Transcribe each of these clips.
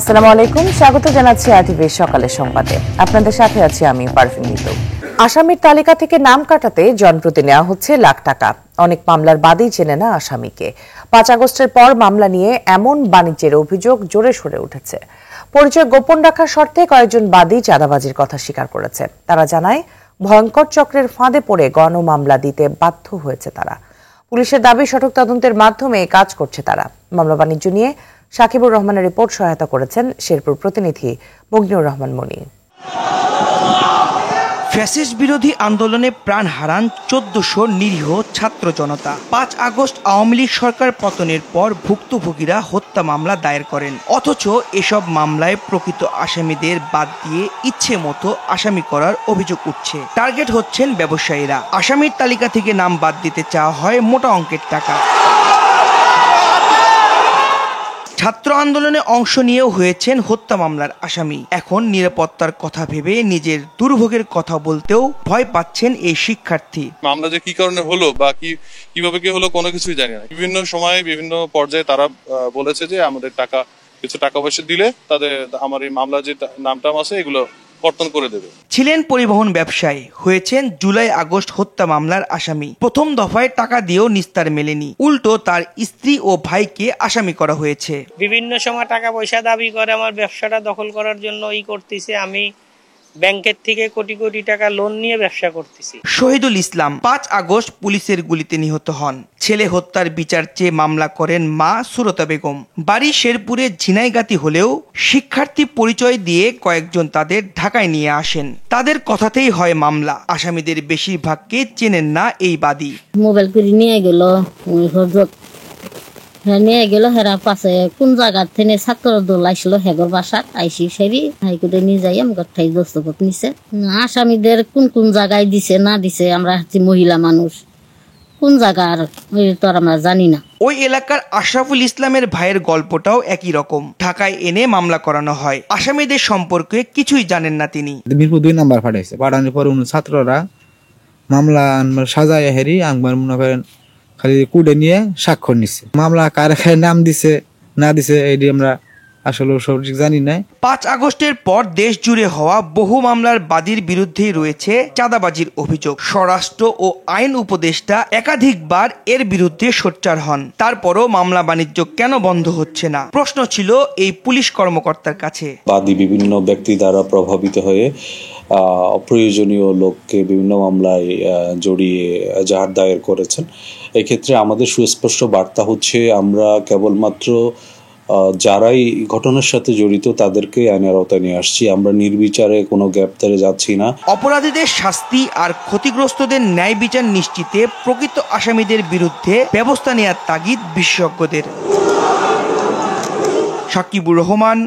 আসসালামু আলাইকুম, স্বাগত জানাচ্ছি আরটিভি সকালের সংবাদে। আপনাদের সাথে আছি আমি পারভিন মিতু। আসামির তালিকা থেকে নাম কাটাতে জনপ্রতি নেওয়া হচ্ছে লাখ টাকা। অনেক মামলার বাদী চেনে না আসামিকে। 5 আগস্টের পর মামলা নিয়ে এমন বাণিজ্যের অভিযোগ জোরে সোরে উঠেছে। পরিচয় গোপন রাখার শর্তে কয়েকজন বাদী চাঁদাবাজির কথা স্বীকার করেছে। তারা জানায়, ভয়ঙ্কর চক্রের ফাঁদে পড়ে গণমামলা দিতে বাধ্য হয়েছে তারা। পুলিশের দাবি, সঠিক তদন্তের মাধ্যমে কাজ করছে তারা। মামলা বাণিজ্য নিয়ে সাকিবুর রহমানের রিপোর্ট সহায়তা করেছেন শেরপুর প্রতিনিধি মগনুর রহমান মনি। ফ্যাসিস্ট বিরোধী আন্দোলনে প্রাণ হারান 1400 নিরীহ ছাত্র জনতা। 5 আগস্ট আওয়ামী লীগ সরকার পতনের পর ভুক্তভোগীরা হত্যা মামলা দায়ের করেন, অথচ এসব মামলায় প্রকৃত আসামিদের বাদ দিয়ে ইচ্ছে মতো আসামি করার অভিযোগ উঠছে। টার্গেট হচ্ছেন ব্যবসায়ীরা। আসামির তালিকা থেকে নাম বাদ দিতে চাওয়া হয় মোটা অঙ্কের টাকা। ছাত্র আন্দোলনে অংশ নিয়েও হয়েছেন হত্যা মামলার আসামি। এখন নিরাপত্তার কথা ভেবে নিজের দুর্ভোগের কথা বলতেও ভয় পাচ্ছেন এই শিক্ষার্থী। মামলা যে কি কারণে হলো বা কিভাবে কি হলো কোনো কিছুই জানি না। বিভিন্ন সময়ে বিভিন্ন পর্যায়ে তারা বলেছে যে আমাদের কিছু টাকা পয়সা দিলে তাদের আমার এই মামলা যে নামটা আছে এগুলো কর্তন করে দেবে। ছিলেন পরিবহন ব্যবসায়ী, হয়েছেন জুলাই আগস্ট হত্যা মামলার আসামি। প্রথম দফায় টাকা দিয়েও নিস্তার মেলেনি, উল্টো তার স্ত্রী ও ভাইকে আসামি করা হয়েছে। বিভিন্ন সময় টাকা পয়সা দাবি করে আমার ব্যবসাটা দখল করার জন্য করতেছে। আমি ব্যাংকের থেকে কোটি কোটি টাকা লোন নিয়ে ব্যবসা করতেছি। শহীদুল ইসলাম 5 আগস্ট পুলিশের গুলিতে নিহত হন। ছেলে হত্যার বিচার চেয়ে মামলা করেন মা সুরতা বেগম। বাড়ি শেরপুরে ঝিনাইগাতি হলেও শিক্ষার্থী পরিচয় দিয়ে কয়েকজন তাদের ঢাকায় নিয়ে আসেন। তাদের কথাতেই হয় মামলা। আসামিদের বেশিরভাগকে চেনেন না এই বাদী। মোবাইল করে নিয়ে গেল, নিয়ে গেল হেরা পাশে কোন জায়গা থেকে ছাত্র দল আসলো হেগর বাসাত আইসি সেরি হাই করে নিয়ে যাই আমার ঠাই দস্তখত নিছে। আসামিদের কোন কোন জায়গায় দিছে না দিছে আমরা মহিলা মানুষ, কোন জায়গার তো আমরা জানি না। ওই এলাকার আশরাফুল ইসলামের ভাইয়ের গল্পটাও একই রকম। ঢাকায় এনে মামলা করানো হয়। আসামিদের সম্পর্কে কিছুই জানেন না তিনি। মিরপুর 2 নাম্বার পাঠাইছে, পাঠানোর পর ছাত্ররা মামলা সাজায় হেরি একবার মনে করেন খালি কুড়ে নিয়ে স্বাক্ষর নিচ্ছে। মামলা কার নাম দিছে না দিছে এটি আমরা আসলে সঠিক জানি না। 5 আগস্টের পর দেশ জুড়ে হওয়া বহু মামলার বাদীর বিরুদ্ধেই রয়েছে চাঁদাবাজির অভিযোগ। স্বরাষ্ট্র ও আইন উপদেষ্টা একাধিকবার এর বিরুদ্ধে সোচ্চার হন। তারপরও মামলা বাণিজ্য কেন বন্ধ হচ্ছে না, প্রশ্ন ছিল এই পুলিশ কর্মকর্তার কাছে। বাদী বিভিন্ন ব্যক্তি দ্বারা প্রভাবিত হয়ে অপ্রয়োজনীয় লোককে বিভিন্ন মামলায় জড়িয়ে এজাহার দায়ের করেছেন। এক্ষেত্রে আমাদের সুস্পষ্ট বার্তা হচ্ছে, আমরা কেবলমাত্র যারাই ঘটনার সাথে জড়িত তাদেরকে আইনের আওতায় নিয়ে আসছি। আমরা নির্বিচারে কোনো গ্রেপ্তারে যাচ্ছি না। অপরাধীদের শাস্তি আর ক্ষতিগ্রস্তদের ন্যায় বিচার নিশ্চিতে প্রকৃত আসামিদের বিরুদ্ধে ব্যবস্থা নেওয়ার তাগিদ বিশেষজ্ঞদের। সাকিবুর রহমান,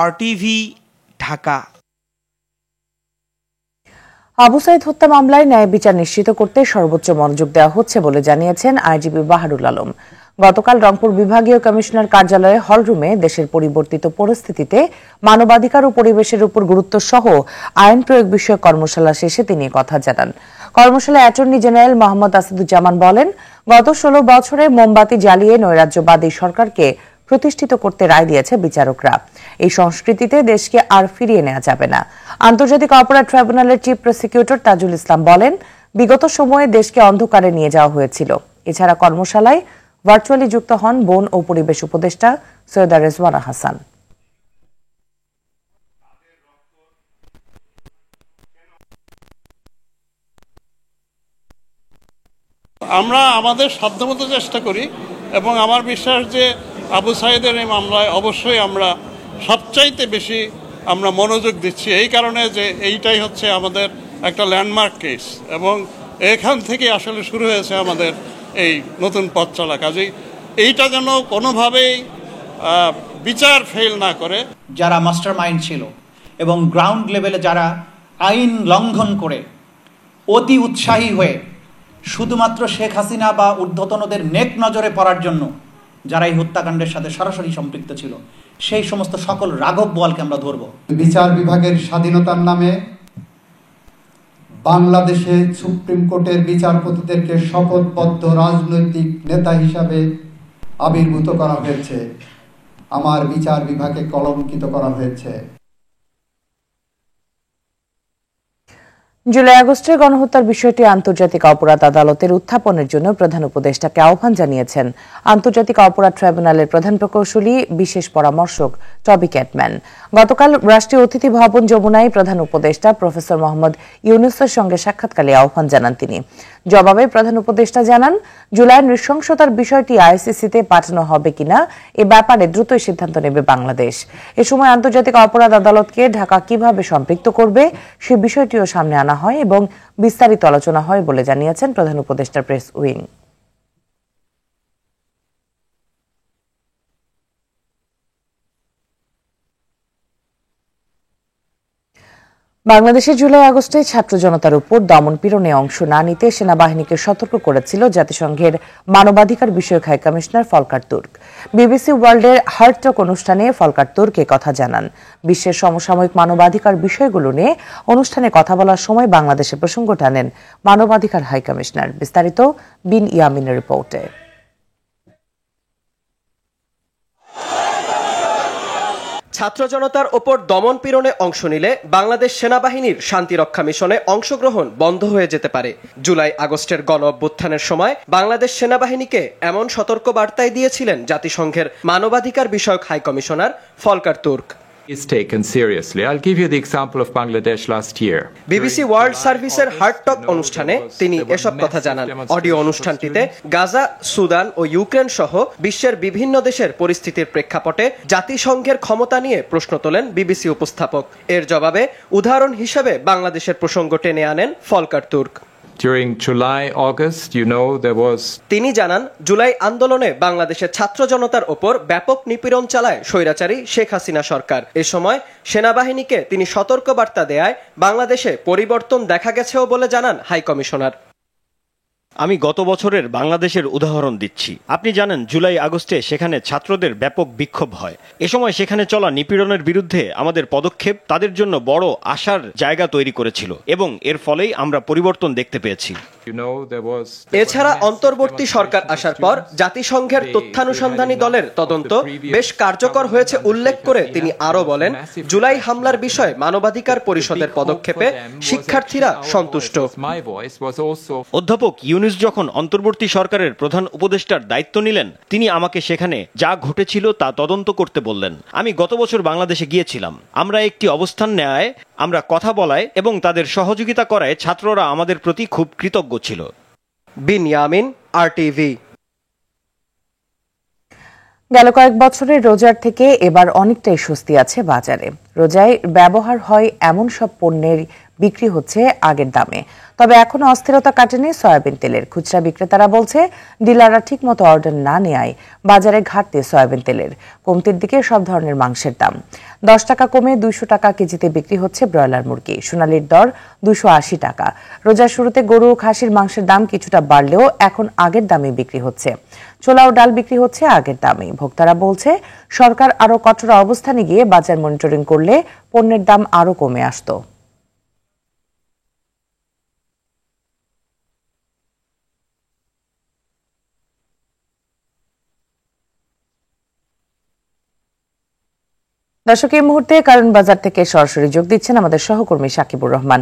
আরটিভি, ঢাকা। আবু সাইদ হত্যা মামলায় ন্যায় বিচার নিশ্চিত করতে সর্বোচ্চ মনোযোগ দেওয়া হচ্ছে বলে জানিয়েছেন আইজিপি বাহারুল আলম। গতকাল রংপুর বিভাগীয় কমিশনার কার্যালয়ে হলরুমে দেশের পরিবর্তিত পরিস্থিতিতে মানবাধিকার ও পরিবেশের উপর গুরুত্ব সহ আইন প্রয়োগ বিষয়ক কর্মশালা শেষে তিনি কথা জানান। কর্মশালায় অ্যাটর্নি জেনারেল মোহাম্মদ আসাদুজ্জামান বলেন, গত 16 বছরে মোমবাতি জ্বালিয়ে নৈরাজ্যবাদী সরকারকে প্রতিষ্ঠিত করতে রায় দিয়েছে বিচারকরা। এই সংস্কৃতিতে দেশকে আর ফিরিয়ে নেওয়া যাবে না। আন্তর্জাতিক অপরাধ ট্রাইব্যুনালের চিফ প্রসিকিউটর তাজুল ইসলাম বলেন, বিগত সময়ে দেশকে অন্ধকারে নিয়ে যাওয়া হয়েছিল। এছাড়া কর্মশালায় ভার্চুয়ালি যুক্ত হন বন ও পরিবেশ উপদেষ্টা সৈয়দা রেজওয়ানা হাসান। আমরা আমাদের সাধ্যমতো চেষ্টা করি এবং আমার বিশ্বাস যে আবু সাইদের এই মামলায় অবশ্যই আমরা সবচাইতে বেশি আমরা মনোযোগ দিচ্ছি, এই কারণে যে এইটাই হচ্ছে আমাদের একটা ল্যান্ডমার্ক কেস এবং এখান থেকে আসলে শুরু হয়েছে আমাদের এই নতুন পথ চলা। কাজেই এইটা যেন কোনোভাবেই বিচার ফেল না করে। যারা মাস্টার মাইন্ড ছিল এবং গ্রাউন্ড লেভেলে যারা আইন লঙ্ঘন করে অতি উৎসাহী হয়ে শুধুমাত্র শেখ হাসিনা বা ঊর্ধ্বতনদের নেক নজরে পড়ার জন্য যারা এই হত্যাকাণ্ডের সাথে সরাসরি সম্পৃক্ত ছিল, সেই সমস্ত সকল রাঘব বোয়ালকে আমরা ধরব। বিচার বিভাগের স্বাধীনতার নামে বাংলাদেশে সুপ্রিম কোর্টের বিচারপতিদেরকে শপথবদ্ধ রাজনৈতিক নেতা হিসাবে আবির্ভূত করা হয়েছে। আমার বিচার বিভাগে কলঙ্কিত করা হয়েছে। জুলাই আগস্টের গণহত্যার বিষয়টি আন্তর্জাতিক অপরাধ আদালতের উত্থাপনের জন্য প্রধান উপদেষ্টাকে আহ্বান জানিয়েছেন আন্তর্জাতিক অপরাধ ট্রাইব্যুনালের প্রধান প্রকৌশলী বিশেষ পরামর্শক টবি ক্যাটম্যান। গতকাল রাষ্ট্রীয় অতিথি ভবন যমুনায় প্রধান উপদেষ্টা প্রফেসর মোহাম্মদ ইউনূসের সঙ্গে সাক্ষাৎকালে আহ্বান জানান তিনি। জবাবে প্রধান উপদেষ্টা জানান, জুলাইয়ের নৃশংসতার বিষয়টি আইসিসিতে পাঠানো হবে কিনা এ ব্যাপারে দ্রুতই সিদ্ধান্ত নেবে বাংলাদেশ। এ সময় আন্তর্জাতিক অপরাধ আদালতকে ঢাকা কিভাবে সম্পৃক্ত করবে সে বিষয়টিও সামনে আনা হয় এবং বিস্তারিত আলোচনা হয় বলে জানিয়েছেন প্রধান উপদেষ্টার প্রেস উইং। বাংলাদেশে জুলাই আগস্টে ছাত্র জনতার উপর দমন পীড়নে অংশ না নিতে সেনাবাহিনীকে সতর্ক করেছিল জাতিসংঘের মানবাধিকার বিষয়ক high commissioner Volker Turk. BBC ওয়ার্ল্ডের হার্ট টক অনুষ্ঠানে ফলকার তুর্ক এ কথা জানান। বিশ্বের সমসাময়িক মানবাধিকার বিষয়গুলো নিয়ে অনুষ্ঠানে কথা বলার সময় বাংলাদেশের প্রসঙ্গ টানেন মানবাধিকার হাই কমিশনার। বিস্তারিত বিন ইয়ামিনের রিপোর্টে। ছাত্র জনতার ওপর দমন পীড়নে অংশ নিলে বাংলাদেশ সেনাবাহিনীর শান্তিরক্ষা মিশনে অংশগ্রহণ বন্ধ হয়ে যেতে পারে। জুলাই আগস্টের গণ অভ্যুত্থানের সময় বাংলাদেশ সেনাবাহিনীকে এমন সতর্ক বার্তাই দিয়েছিলেন জাতিসংঘের মানবাধিকার বিষয়ক high commissioner Volker Turk. is taken seriously. I'll give you the example of Bangladesh last year. BBC world সার্ভিসের হার্ট টক অনুষ্ঠানে তিনি এসব কথা জানান। অডিও অনুষ্ঠানটিতে গাজা, সুদান ও ইউক্রেন সহ বিশ্বের বিভিন্ন দেশের পরিস্থিতির প্রেক্ষাপটে জাতিসংঘের ক্ষমতা নিয়ে প্রশ্ন তোলেন বিবিসি উপস্থাপক। এর জবাবে উদাহরণ হিসেবে বাংলাদেশের প্রসঙ্গ টেনে আনেন Falkirk Turk. During July, August, তিনি জানান, জুলাই আন্দোলনে বাংলাদেশের ছাত্র জনতার ওপর ব্যাপক নিপীড়ন চালায় স্বৈরাচারী শেখ হাসিনা সরকার। এ সময় সেনাবাহিনীকে তিনি সতর্ক বার্তা দেয়ায় বাংলাদেশে পরিবর্তন দেখা গেছেও বলে জানান হাই কমিশনার। আমি গত বছরের বাংলাদেশের উদাহরণ দিচ্ছি। আপনি জানেন, জুলাই আগস্টে সেখানে ছাত্রদের ব্যাপক বিক্ষোভ হয়। এ সময় সেখানে চলা নিপীড়নের বিরুদ্ধে আমাদের পদক্ষেপ তাদের জন্য বড় আশার জায়গা তৈরি করেছিল এবং এর ফলেই আমরা পরিবর্তন দেখতে পেয়েছি। এছাড়া অন্তর্বর্তী সরকার আসার পর জাতিসংঘের তথ্যানুসন্ধানী দলের তদন্ত বেশ কার্যকর হয়েছে উল্লেখ করে তিনি আরো বলেন, জুলাই হামলার বিষয়ে মানবাধিকার পরিষদের পদক্ষেপে শিক্ষার্থীরা সন্তুষ্ট। অধ্যাপক ইউনূস যখন অন্তর্বর্তী সরকারের প্রধান উপদেষ্টার দায়িত্ব নিলেন, তিনি আমাকে সেখানে যা ঘটেছিল তা তদন্ত করতে বললেন। আমি গত বছর বাংলাদেশে গিয়েছিলাম। আমরা একটি অবস্থান নেয়, আমরা কথা বলায় এবং তাদের সহযোগিতা করায় ছাত্ররা আমাদের প্রতি খুব কৃতজ্ঞ ছিল। বিন ইয়ামিন, আরটিভি। গেল কয়েক বছরের রোজার থেকে এবার অনেকটাই স্বস্তি আছে বাজারে। রোজায় ব্যবহার হয় এমন সব পণ্যের বিক্রি হচ্ছে আগের দামে। তবে এখনো অস্থিরতা কাটেনি সয়াবিন তেলের। খুচরা বিক্রেতারা বলছে, ডিলাররা ঠিকমতো অর্ডার না নেওয়ায় বাজারে ঘাটতি সয়াবিন তেলের। কমতির দিকে সব ধরনের মাংসের দাম। 10 টাকা কমে 200 টাকা কেজিতে বিক্রি হচ্ছে ব্রয়লার মুরগি। সোনালির দর 280 টাকা। রোজার শুরুতে গরু ও খাসির মাংসের দাম কিছুটা বাড়লেও এখন আগের দামে বিক্রি হচ্ছে। ছোলা ও ডাল বিক্রি হচ্ছে আগের দামে। ভোক্তারা বলছে, সরকার আরো কঠোর অবস্থানে গিয়ে বাজার মনিটরিং করলে পণ্যের দাম আরো কমে আসতো। দর্শক, এই মুহূর্তে কারণ বাজার থেকে সরাসরি যোগ দিচ্ছেন আমাদের সহকর্মী সাকিবুর রহমান।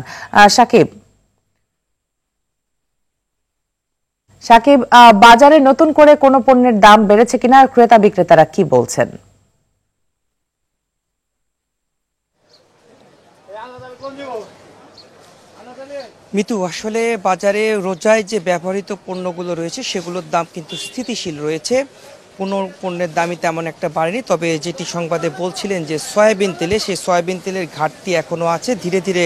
সাকিব, বাজারে নতুন করে কোনো পণ্যের দাম বেড়েছে কিনা, ক্রেতা বিক্রেতারা কি বলছেন? মিতু, আসলে বাজারে রোজায় যে ব্যবহৃত পণ্যগুলো রয়েছে সেগুলোর দাম কিন্তু স্থিতিশীল রয়েছে। কোনো পণ্যের দামই তেমন একটা বাড়েনি। তবে যেটি সংবাদে বলছিলেন যে সয়াবিন তেলে, সেই সয়াবিন তেলের ঘাটতি এখনও আছে। ধীরে ধীরে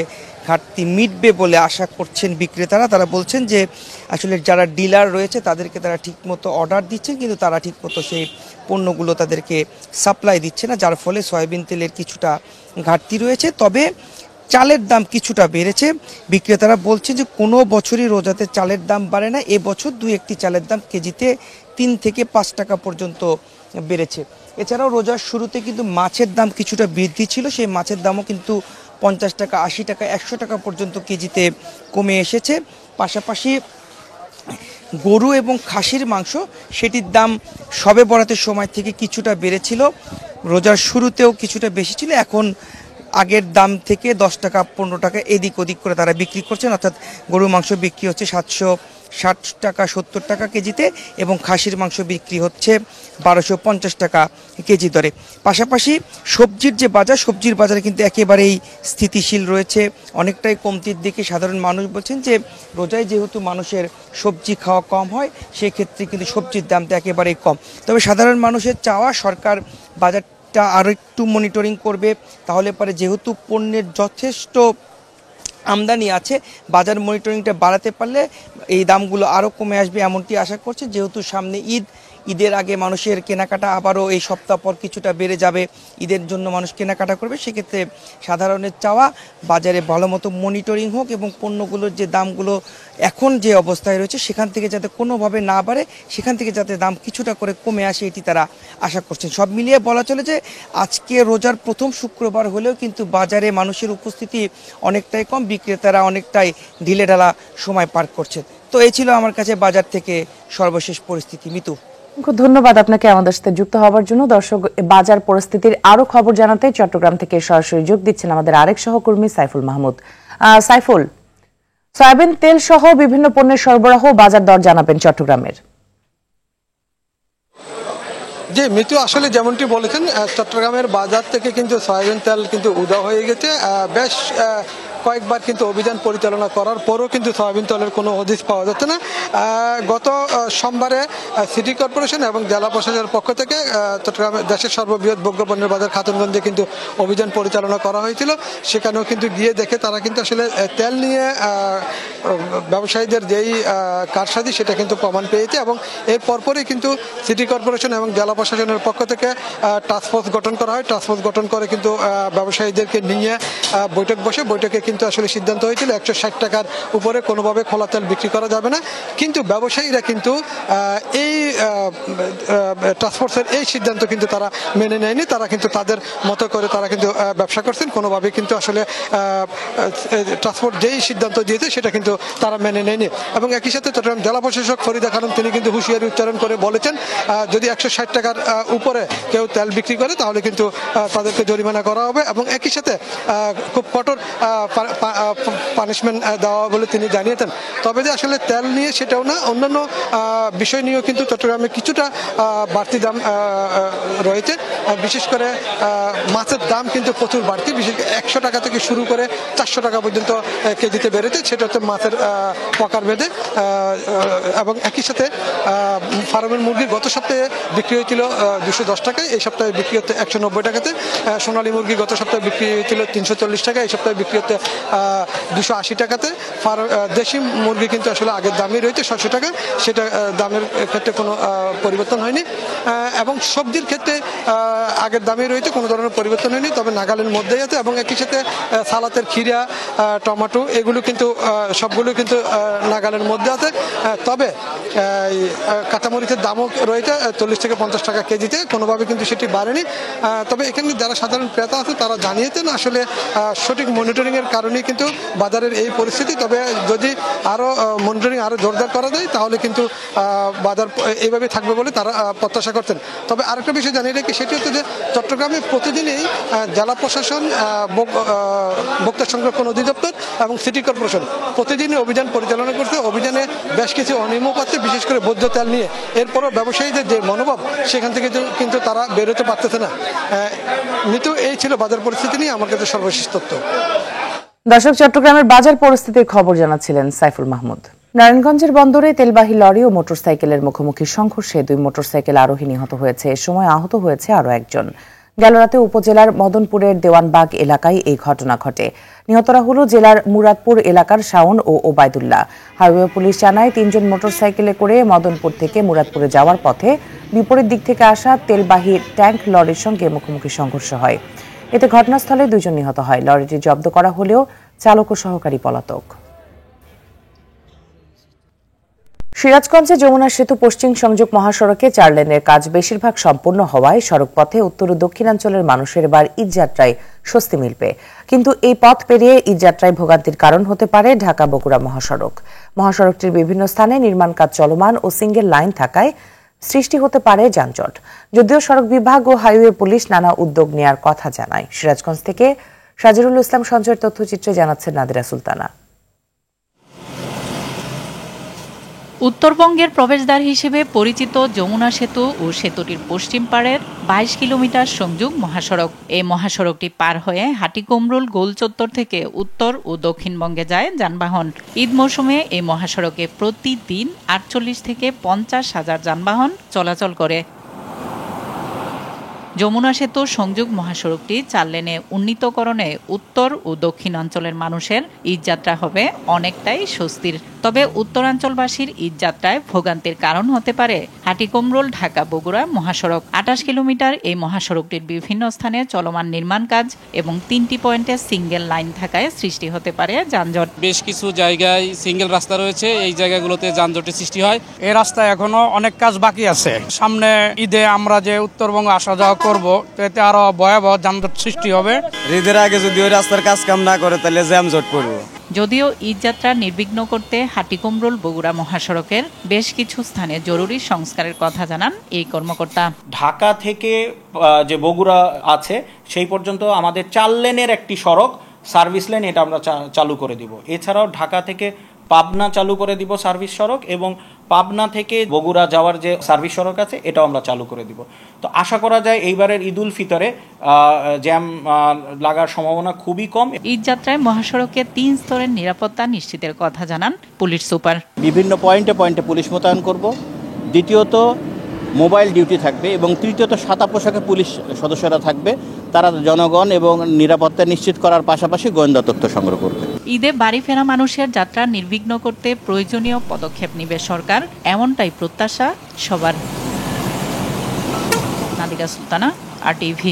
ঘাটতি মিটবে বলে আশা করছেন বিক্রেতারা। তারা বলছেন যে আসলে যারা ডিলার রয়েছে তাদেরকে তারা ঠিকমতো অর্ডার দিচ্ছেন, কিন্তু তারা ঠিকমতো সেই পণ্যগুলো তাদেরকে সাপ্লাই দিচ্ছে না, যার ফলে সয়াবিন তেলের কিছুটা ঘাটতি রয়েছে। তবে চালের দাম কিছুটা বেড়েছে। বিক্রেতারা বলছে যে কোনো বছরই রোজাতে চালের দাম বাড়ে না। এবছর 2-1টি চালের দাম কেজিতে 3 থেকে 5 টাকা পর্যন্ত বেড়েছে। এছাড়াও রোজার শুরুতে কিন্তু মাছের দাম কিছুটা বৃদ্ধি ছিল। সেই মাছের দামও কিন্তু 50 টাকা, 80 টাকা, 100 টাকা পর্যন্ত কেজিতে কমে এসেছে। পাশাপাশি গরু এবং খাসির মাংস, সেটির দাম শবে বরাতের সময় থেকে কিছুটা বেড়েছিল। রোজার শুরুতেও কিছুটা বেশি ছিল, এখন আগের দাম থেকে 10 টাকা 15 টাকা এদিক ওদিক করে তারা বিক্রি করছেন। অর্থাৎ গরুর মাংস বিক্রি হচ্ছে 760 টাকা 70 টাকা কেজিতে এবং খাসির মাংস বিক্রি হচ্ছে 1250 টাকা কেজি দরে। পাশাপাশি সবজির যে বাজার, সবজির বাজারে কিন্তু একেবারেই স্থিতিশীল রয়েছে, অনেকটাই কমতির দিকে। সাধারণ মানুষ বলছেন যে রোজায় যেহেতু মানুষের সবজি খাওয়া কম হয়, সেক্ষেত্রে কিন্তু সবজির দামটা একেবারেই কম। তবে সাধারণ মানুষের চাওয়া সরকার বাজারটা আরও একটু মনিটরিং করবে, তাহলে পরে যেহেতু পণ্যের যথেষ্ট আমদানি আছে, বাজার মনিটরিংটা বাড়াতে পারলে এই দামগুলো আরও কমে আসবে এমনটি আশা করছে। যেহেতু সামনে ঈদের আগে মানুষের কেনাকাটা আবারও এই সপ্তাহ পর কিছুটা বেড়ে যাবে, ঈদের জন্য মানুষ কেনাকাটা করবে, সেক্ষেত্রে সাধারণের চাওয়া বাজারে ভালো মতো মনিটরিং হোক এবং পণ্যগুলোর যে দামগুলো এখন যে অবস্থায় রয়েছে সেখান থেকে যাতে কোনোভাবে না বাড়ে, সেখান থেকে যাতে দাম কিছুটা করে কমে আসে, এটি তারা আশা করছেন। সব মিলিয়ে বলা চলে যে আজকে রোজার প্রথম শুক্রবার হলেও কিন্তু বাজারে মানুষের উপস্থিতি অনেকটাই কম, বিক্রেতারা অনেকটাই ঢিলেঢালা সময় পার করছে। তো এই ছিল আমার কাছে বাজার থেকে সর্বশেষ পরিস্থিতি। মিতু, খুব ধন্যবাদ আপনাকে আমাদের সাথে যুক্ত হওয়ার জন্য। দর্শক, বাজার পরিস্থিতির আরো খবর জানাতে চট্টগ্রাম থেকে সরাসরি যোগ দিচ্ছেন আমাদের আরেক সহকর্মী সাইফুল মাহমুদ। সাইফুল, সয়াবিন তেল সহ বিভিন্ন পণ্যের সরবরাহ বাজার দর জানাবেন চট্টগ্রামের। জি মিতু, আসলে যেমনটি বলেছেন, চট্টগ্রামের বাজার থেকে কিন্তু সয়াবিন তেল কিন্তু উধাও হয়ে গেছে। বেশ কয়েকবার কিন্তু অভিযান পরিচালনা করার পরও কিন্তু সয়াবিন তেলের কোনো হদিস পাওয়া যাচ্ছে না। গত সোমবারে সিটি কর্পোরেশন এবং জেলা প্রশাসনের পক্ষ থেকে চট্টগ্রামের দেশের সর্ববৃহৎ ভোগ্যপণ্যের বাজার খাতুনগঞ্জে কিন্তু অভিযান পরিচালনা করা হয়েছিল। সেখানেও কিন্তু গিয়ে দেখে তারা কিন্তু আসলে তেল নিয়ে ব্যবসায়ীদের যেই কারসাজি সেটা কিন্তু প্রমাণ পেয়েছে এবং এর পরপরই কিন্তু সিটি কর্পোরেশন এবং জেলা প্রশাসনের পক্ষ থেকে টাস্কফোর্স গঠন করা হয়। টাস্কফোর্স গঠন করে কিন্তু ব্যবসায়ীদেরকে নিয়ে বৈঠক বসে, বৈঠকে কিন্তু আসলে সিদ্ধান্ত হয়েছিল 160 টাকার উপরে কোনোভাবে খোলা তেল বিক্রি করা যাবে না। কিন্তু ব্যবসায়ীরা কিন্তু এই টাস্কফোর্সের এই সিদ্ধান্ত কিন্তু তারা মেনে নেয়নি। তারা কিন্তু তাদের মতো করে তারা কিন্তু ব্যবসা করছেন, কোনোভাবে কিন্তু আসলে টাস্কফোর্স যেই সিদ্ধান্ত দিয়েছে সেটা কিন্তু তারা মেনে নেয়নি। এবং একই সাথে চট্টগ্রাম জেলা প্রশাসক ফরিদা খানম তিনি কিন্তু হুঁশিয়ারি উচ্চারণ করে বলেছেন, যদি 160 টাকার উপরে কেউ তেল বিক্রি করে তাহলে কিন্তু তাদেরকে জরিমানা করা হবে এবং একই সাথে খুব কঠোর পানিশমেন্ট দেওয়া বলে তিনি জানিয়েছেন। তবে যে আসলে তেল নিয়ে সেটাও না, অন্যান্য বিষয় নিয়েও কিন্তু চট্টগ্রামে কিছুটা বাড়তি দাম রয়েছে। বিশেষ করে মাছের দাম কিন্তু প্রচুর বাড়তি, বিশেষ করে 100 টাকা থেকে শুরু করে 400 টাকা পর্যন্ত কেজিতে বেড়েছে। সেটা হচ্ছে মাছের প্রকার ভেদে। এবং একই সাথে ফার্মের মুরগি গত সপ্তাহে বিক্রি হয়েছিল 210 টাকায়, এই সপ্তাহে বিক্রি হচ্ছে 190 টাকাতে। সোনালী মুরগি গত সপ্তাহে বিক্রি হয়েছিল 340 টাকা, এই সপ্তাহে বিক্রি হচ্ছে 280 টাকাতে। দেশি মুরগি কিন্তু আসলে আগের দামই রয়েছে 600 টাকা, সেটা দামের ক্ষেত্রে কোনো পরিবর্তন হয়নি। এবং সবজির ক্ষেত্রে আগের দামই রয়েছে, কোনো ধরনের পরিবর্তন হয়নি, তবে নাগালের মধ্যেই আছে। এবং একই সাথে সালাতের খিরা, টমেটো এগুলো কিন্তু সবগুলো কিন্তু নাগালের মধ্যে আছে। তবে কাঁচামরিচের দামও রয়েছে 40 থেকে 50 টাকা কেজিতে, কোনোভাবে কিন্তু সেটি বাড়েনি। তবে এখানে যারা সাধারণ ক্রেতা আছে তারা জানিয়েছেন আসলে সঠিক মনিটরিংয়ের কারণেই কিন্তু বাজারের এই পরিস্থিতি। তবে যদি আরও মনিটরিং আরও জোরদার করা যায় তাহলে কিন্তু বাজার এইভাবে থাকবে বলে তারা প্রত্যাশা করছেন। তবে আরেকটা বিষয় জানিয়ে রাখি, সেটি হচ্ছে যে চট্টগ্রামে প্রতিদিনই জেলা প্রশাসন, ভোক্তা সংরক্ষণ অধিদপ্তর এবং সিটি কর্পোরেশন প্রতিদিনই অভিযান পরিচালনা করছে। অভিযানে বেশ কিছু অনিয়ম পাচ্ছে, বিশেষ করে ভোজ্য তেল নিয়ে। এরপরও ব্যবসায়ীদের যে মনোভাব সেখান থেকে কিন্তু তারা বেরোতে পারতেছে না। মিতু, এই ছিল বাজার পরিস্থিতি নিয়ে আমার কাছে সর্বশেষ তথ্য। দর্শক, চট্টগ্রামের বাজার পরিস্থিতির খবর জানাচ্ছিলেন সাইফুল মাহমুদ। নারায়ণগঞ্জের বন্দরে তেলবাহী লরি ও মোটরসাইকেলের মুখোমুখি সংঘর্ষে 2 মোটরসাইকেল আরোহী নিহত হয়েছে। এ সময় আহত হয়েছে আরও একজন। গেল রাতে উপজেলার মদনপুরের দেওয়ানবাগ এলাকায় এই ঘটনা ঘটে। নিহতরা হল জেলার মুরাদপুর এলাকার শাওন ও ওবায়দুল্লাহ। হাইওয়ে পুলিশ জানায় 3 জন মোটরসাইকেলে করে মদনপুর থেকে মুরাদপুরে যাওয়ার পথে বিপরীত দিক থেকে আসা তেলবাহী ট্যাঙ্ক লরির সঙ্গে মুখোমুখি সংঘর্ষ হয়। এতে ঘটনাস্থলে 2 জন নিহত হয়। লরিটি জব্দ করা হলেও চালক ও সহকারী পলাতক। সিরাজগঞ্জে যমুনা সেতু পশ্চিম সংযোগ মহাসড়কে 4 লেনের কাজ বেশিরভাগ সম্পূর্ণ হওয়ায় সড়কপথে উত্তর ও দক্ষিণাঞ্চলের মানুষের এবার ঈদযাত্রায় স্বস্তি মিলবে। কিন্তু এই পথ পেরিয়ে ঈদযাত্রায় ভোগান্তির কারণ হতে পারে ঢাকা বগুড়া মহাসড়ক। মহাসড়কটির বিভিন্ন স্থানে নির্মাণ কাজ চলমান ও সিঙ্গেল লাইন থাকায় সৃষ্টি হতে পারে যানজট। যদিও সড়ক বিভাগ ও হাইওয়ে পুলিশ নানা উদ্যোগ নেয়ার কথা জানায়। সিরাজগঞ্জ থেকে সাজিরুল ইসলাম সঞ্জয়ের তথ্যচিত্রে জানাচ্ছেন নাদিরা সুলতানা। উত্তরবঙ্গের প্রবেশদ্বার হিসেবে পরিচিত যমুনা সেতু ও সেতুটির পশ্চিম পাড়ের 22 কিলোমিটার সংযোগ মহাসড়ক। এই মহাসড়কটি পার হয়ে হাটিকুমরুল গোল চত্বর থেকে উত্তর ও দক্ষিণবঙ্গে যায় যানবাহন। ঈদ মৌসুমে এই মহাসড়কে প্রতিদিন 48 থেকে 50 হাজার যানবাহন চলাচল করে। যমুনা সেতু সংযোগ মহাসড়কটি 4 লেনে উন্নীতকরণে উত্তর ও দক্ষিণ অঞ্চলের মানুষের ঈদযাত্রা হবে অনেকটাই স্বস্তির। তবে উত্তরাঞ্চলবাসীর ঈদযাত্রায় ভোগান্তির কারণ হতে পারে হাটিকুমরুল ঢাকা বগুড়া মহাসড়ক। 28 কিলোমিটার এই মহাসড়কটির বিভিন্ন স্থানে চলমান নির্মাণ কাজ এবং 3টি পয়েন্টে সিঙ্গেল লাইন থাকায় সৃষ্টি হতে পারে যানজট। বেশ কিছু জায়গায় সিঙ্গেল রাস্তা রয়েছে, এই জায়গাগুলোতে যানজটের সৃষ্টি হয়। এই রাস্তায় এখনো অনেক কাজ বাকি আছে। সামনে ঈদে আমরা যে উত্তরবঙ্গ আসা যাওয়া করব, এতে আরো ভয়াবহ যানজট সৃষ্টি হবে। ঈদের আগে যদি ওই রাস্তার কাজ কাম না করে তাহলে জ্যামজট পড়বে। যদিও ঈদযাত্রা নির্বিঘ্ন করতে হাটিকুমরুল বগুড়া মহাসড়কের বেশ কিছু স্থানে জরুরি সংস্কারের কথা জানান এই কর্মকর্তা। ঢাকা থেকে যে বগুড়া আছে সেই পর্যন্ত আমাদের 4 লেনের একটি সড়ক সার্ভিস লেন, এটা আমরা চালু করে দিব। এছাড়াও ঢাকা থেকে পাবনা চালু করে দিব সার্ভিস সড়ক, এবং পাবনা থেকে বগুড়া যাওয়ার যে সার্ভিস সড়ক আছে এটাও আমরা চালু করে দিব। তো আশা করা যায় এইবারের ঈদুল ফিতরে জ্যাম লাগার সম্ভাবনা খুবই কম। ঈদযাত্রায় মহাসড়কে 3 স্তরের নিরাপত্তা নিশ্চিতের কথা জানান পুলিশ সুপার। বিভিন্ন পয়েন্টে পয়েন্টে পুলিশ মোতায়েন করব। দ্বিতীয়ত মোবাইল ডিউটি থাকবে, এবং তৃতীয়ত সাদা পোশাকে পুলিশ সদস্যরা থাকবে। তারা জনগণ এবং নিরাপত্তা নিশ্চিত করার পাশাপাশি গোয়েন্দা তথ্য সংগ্রহ করবে। ঈদে বাড়ি ফেরা মানুষের যাত্রা নির্বিঘ্ন করতে প্রয়োজনীয় পদক্ষেপ নেবে সরকার, এমনটাই প্রত্যাশা সবার। নাদিরা সুলতানা, RTV।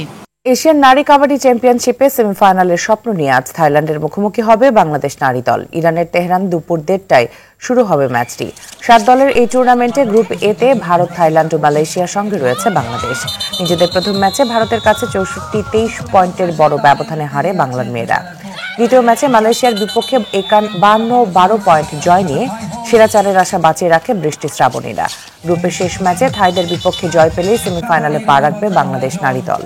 এশিয়ান নারী কাবাডি চ্যাম্পিয়নশিপে সেমিফাইনালের স্বপ্ন নিয়ে আজ থাইল্যান্ডের মুখোমুখি হবে বাংলাদেশ নারী দল। ইরানের তেহরান দুপুর 1:30টায় শুরু হবে ম্যাচটি। 7 দলের এই টুর্নামেন্টে গ্রুপ এতে ভারত, থাইল্যান্ড ও মালয়েশিয়ার সঙ্গে রয়েছে বাংলাদেশ। নিজেদের প্রথম ম্যাচে ভারতের কাছে 64-23 পয়েন্টের বড় ব্যবধানে হারে বাংলার মেয়েরা। দ্বিতীয় ম্যাচে মালয়েশিয়ার বিপক্ষে 52-12 পয়েন্ট জয় নিয়ে সেরা 4-এর আশা বাঁচিয়ে রাখে বৃষ্টি শ্রাবণীরা। গ্রুপের শেষ ম্যাচে থাইদের বিপক্ষে জয় পেলেই সেমিফাইনালে পা রাখবে বাংলাদেশ নারী দল।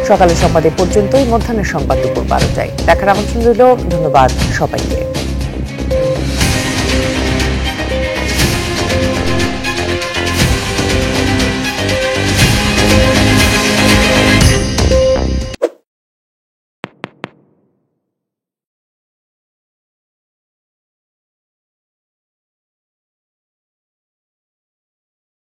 সকালের সংবাদ এ পর্যন্তই। মধ্যাহ্নের সংবাদ দুপুর 12টায় দেখার আমন্ত্রণ রইল। ধন্যবাদ সবাইকে।